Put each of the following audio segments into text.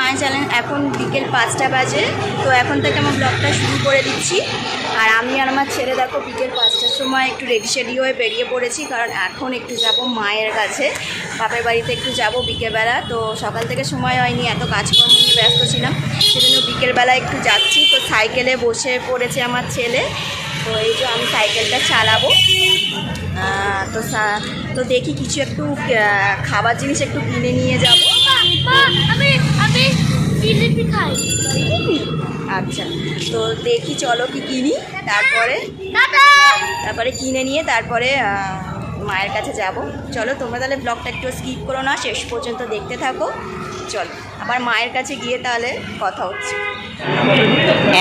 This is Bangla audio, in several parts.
মায়ের চ্যানেল। এখন বিকেল 5টা বাজে, তো এখন থেকে আমার ব্লগটা শুরু করে দিচ্ছি। আর আমি আর আমার ছেলে দেখো বিকেল 5টার সময় একটু রেডি শেডি হয়ে বেরিয়ে পড়েছি, কারণ এখন একটু যাব মায়ের কাছে, বাপের বাড়িতে একটু যাব বিকেলবেলা। তো সকাল থেকে সময় হয়নি, এত কাজকর্ম নিয়ে ব্যস্ত ছিলাম, সেজন্য বিকেলবেলা একটু যাচ্ছি। তো সাইকেলে বসে পড়েছে আমার ছেলে, তো এই যে আমি সাইকেলটা চালাবো। তো দেখি কিছু একটু খাবার জিনিস একটু কিনে নিয়ে যাব। আচ্ছা, তো দেখি চলো কি কিনি, তারপরে কিনে নিয়ে তারপরে মায়ের কাছে যাব। চলো তোমরা তাহলে ব্লগটা একটু স্কিপ করো না, শেষ পর্যন্ত দেখতে থাকো। চলো আবার মায়ের কাছে গিয়ে তাহলে কথা হচ্ছে।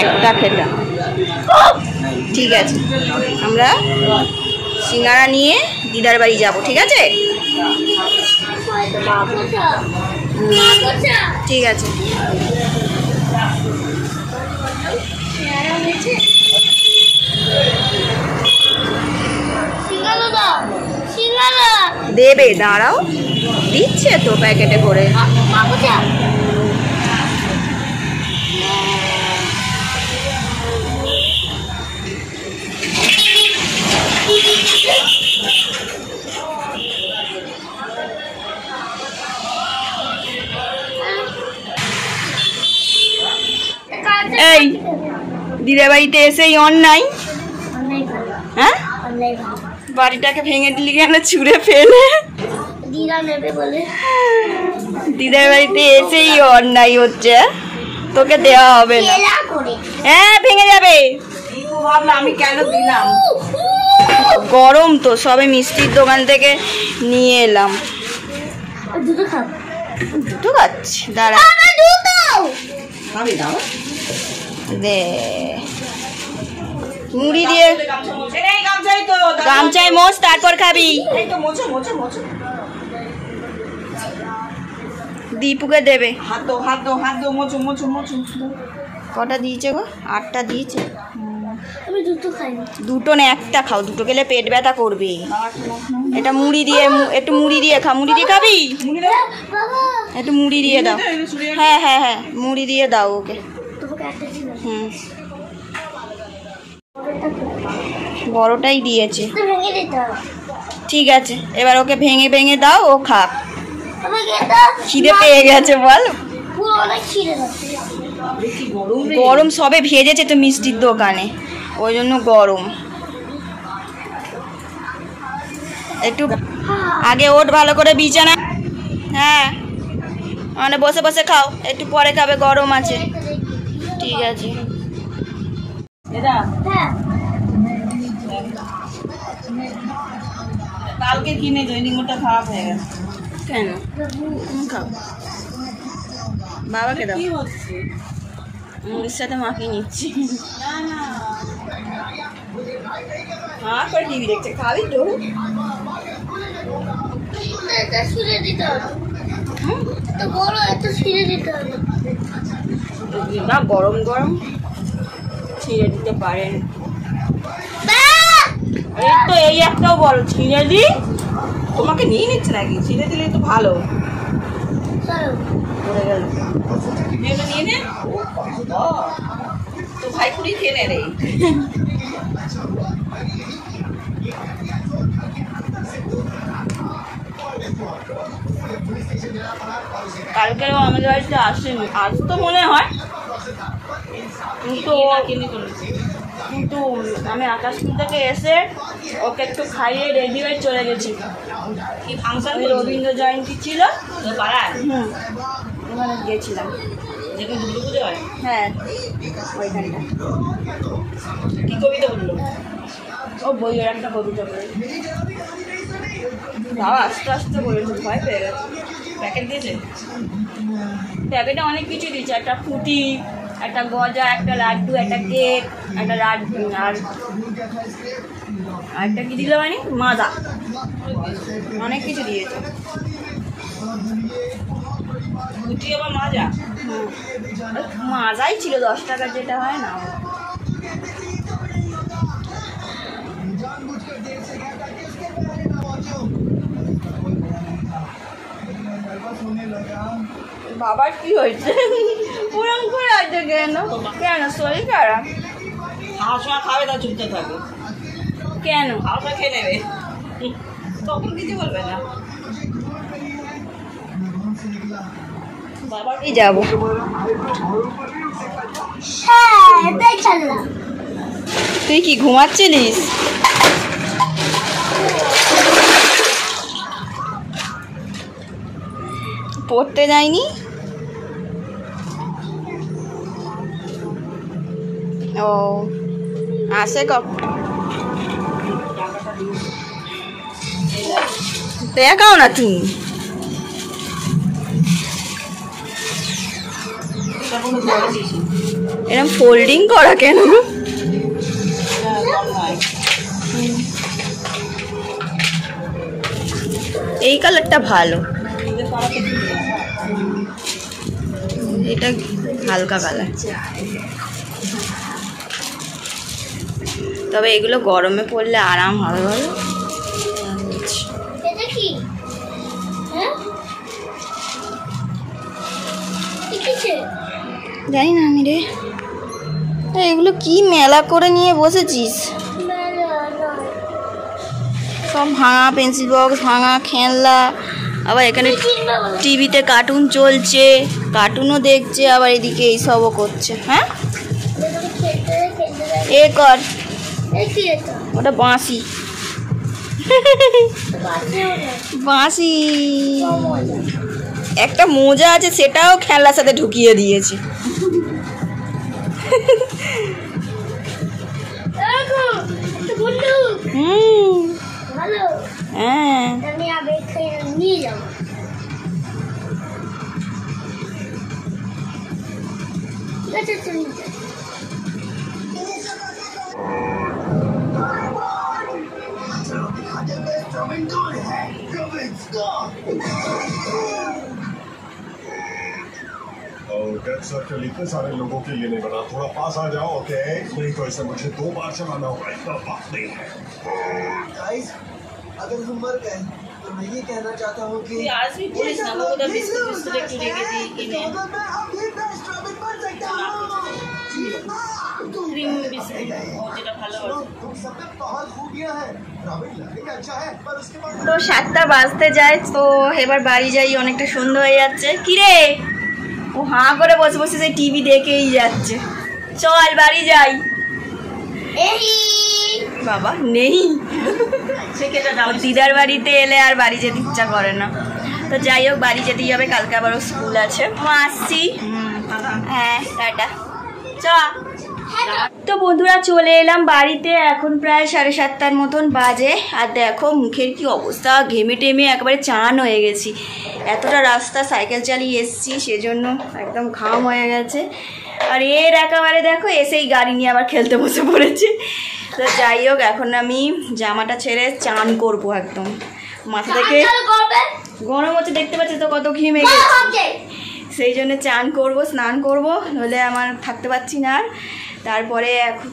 একটা খেটা ঠিক আছে, আমরা সিঙ্গারা নিয়ে দিদার বাড়ি যাব, ঠিক আছে? ঠিক আছে। দেবে, দাঁড়াও, দিচ্ছে তো প্যাকেটে করে। এই দিদার বাড়িতে এসেই অন্যায়, হ্যাঁ? বাড়িটাকে ভেঙে দিলি কেন, ছুঁড়ে ফেলে? দিদার বাড়িতে এসেই অন্যায় হচ্ছে, তোকে দেওয়া হবে না। হ্যাঁ ভেঙে যাবে। আমি কেন দিলাম? গরম তো, সবে মিষ্টির দোকান থেকে নিয়ে এলাম। দুটো খাচ্ছি, দাঁড়া দে। মুড়ি দিয়ে গামছায় মোছ, তারপর খাবি। দীপুকে দেবে। কটা দিয়েছে গো? 8টা দিয়েছে। দুটো না, একটা খাও, দুটো খেলে পেট ব্যথা করবে। এটা মুড়ি দিয়ে, একটু মুড়ি দিয়ে খা। মুড়ি দিয়ে খাবি? একটু মুড়ি দিয়ে দাও। হ্যাঁ হ্যাঁ হ্যাঁ, মুড়ি দিয়ে দাও ওকে। হুম, বড়টাই দিয়েছে। ঠিক আছে, এবার ওকে ভেঙে ভেঙে দাও, ও খাক। খিদে পেয়ে গেছে বল। গরম, সবে ভেজেছে তো মিষ্টির দোকানে, ওই জন্য গরম। একটু আগে ওঠ ভালো করে বিছানা। হ্যাঁ মানে বসে বসে খাও, একটু পরে খাবে, গরম আছে। ঠিক আছে। কালকে কিনে জয়নিংটা খারাপ হয়ে গেছে। কেন? খাও, বাবাকে দাও। মুড়ির সাথে মাখিয়ে নিচ্ছি। হ্যাঁ করে টিভি দেখছে, খাবি তো? না গরম গরম ছিঁড়ে দিতে পারেন। এই তো এই একটাও বল, ছিঁড়ে দি। তোমাকে নিয়ে নিচ্ছে নাকি? ছিঁড়ে দিলে তো ভালো। নিয়ে নে তো, ভাই কুড়ি খেয়ে নে রে। কালকেও আমাদের বাড়িতে আসেনি, আজ তো মনে হয়। কিন্তু আমি আকাশ থেকে এসে ওকে একটু খাইয়ে রেডি হয়ে চলে গেছি। কি ফাংশন? রবীন্দ্র জয়ন্তী ছিল পাড়ায়। ওখানে গিয়েছিলাম। যেখানে দুর্গা পুজো হয়? হ্যাঁ ওইখানটা। কি কবিতা বললো? ও বইয়ের একটা কবিতা বলে। তাও আস্তে আস্তে বলেছে, ভয় পেয়ে গেছে। প্যাকেট দিয়েছে? প্যাকেটে অনেক কিছু দিয়েছে, একটা ফুটি, একটা গজা, একটা লাড্ডু, একটা কেক, একটা লাড্ডু, আর একটা কি দিল মানে মাজা, অনেক কিছু দিয়েছে। ফুটি আবার মাজা? মাজাই ছিল 10 টাকার, যেটা হয় না। বাবার কি হয়েছে? ওরম করে আছে কেন? কেন শরীর খারাপ? খাওয়ার সময় খাবে, তা চুপচাপ থাকবে। কেন? খাওয়ার সময় খেয়ে নেবে, তখন কিছু বলবে না। বাবারই যাবো। তুই কি ঘুমাচ্ছিলিস? পড়তে যায়নি? ও আসে কখন? দেখাও না তুমি। এরকম ফোল্ডিং করা কেন? এই কালারটা ভালো, এটা হালকা কালার। তবে এগুলো গরমে পড়লে আরাম হবে বলো। জানি না আমি রে। এগুলো কি মেলা করে নিয়ে বসেছিস? সব ভাঙা পেন্সিল বক্স, ভাঙা খেলনা, আবার এখানে টিভিতে কার্টুন চলছে, কার্টুনও দেখছে, আবার এদিকে এইসবও করছে। হ্যাঁ এ কর, ওটা বাঁশি। বাঁশি একটা মোজা আছে, সেটাও খেলনার সাথে ঢুকিয়ে দিয়েছে। হ্যাঁ डेथ सर्कल इतने सारे लोगों के लिए नहीं बना, थोड़ा पास आ जाओ, ओके? नहीं तो इसे मुझे 2 बार चलाना होगा, इतना वक्त नहीं है। गाइस, अगर हम मर गए तो मैं ये कहना चाहता हूँ कि आज भी पुलिस ना लोगों का बिस्कुट एक चुरी की थी कि मैं मैं अभी बेस्ट रॉबिन बन सकता हूँ। क्रीम बिस्कुट যেটা ভালো আছে। तुम सब में बहुत खूबियाँ हैं। रॉबिन लगने में अच्छा है, पर उसके बाद তো 7টা বাজতে যায়, তো এবার বাড়ি যাই, অনেকটা সন্ধ্যা হয়ে যাচ্ছে। কিরে, ও হাঁ করে বসে বসে সেই টিভি দেখেই যাচ্ছে। চল বাড়ি যাই। বাবা নেই, দিদার বাড়িতে এলে আর বাড়ি যেতে ইচ্ছা করে না। তো যাই হোক, বাড়ি যেতেই হবে, কালকে আবারও স্কুল আছে। মা আসছি। হ্যাঁ টাটা। চ। তো বন্ধুরা চলে এলাম বাড়িতে, এখন প্রায় 7:30টার মতন বাজে। আর দেখো মুখের কি অবস্থা, ঘেমে টেমে একেবারে চান হয়ে গেছি। এতটা রাস্তা সাইকেল চালিয়ে এসছি, সেজন্য একদম ঘাম হয়ে গেছে। আর এর একেবারে দেখো এসেই গাড়ি নিয়ে আবার খেলতে বসে পড়েছে। তো যাই হোক, এখন আমি জামাটা ছেড়ে চান করবো। একদম মাথা থেকে গরম হচ্ছে, দেখতে পাচ্ছি তো কত ঘেমে গেছে। সেই জন্য চান করব, স্নান করব, নইলে আমার থাকতে পারছি না। আর তারপরে এখন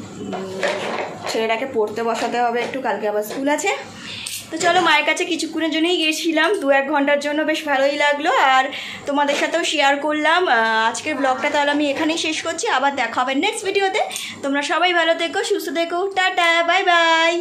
ছেলেটাকে পড়তে বসাতে হবে একটু, কালকে আবার স্কুল আছে। তো চলো, মায়ের কাছে কিছুক্ষণের জন্যই গেছিলাম, 2-1 ঘন্টার জন্য, বেশ ভালোই লাগলো। আর তোমাদের সাথেও শেয়ার করলাম। আজকের ব্লগটা তাহলে আমি এখানেই শেষ করছি, আবার দেখা হবে নেক্সট ভিডিওতে। তোমরা সবাই ভালো থেকো, সুস্থ থেকো, টাটা, বাই বাই।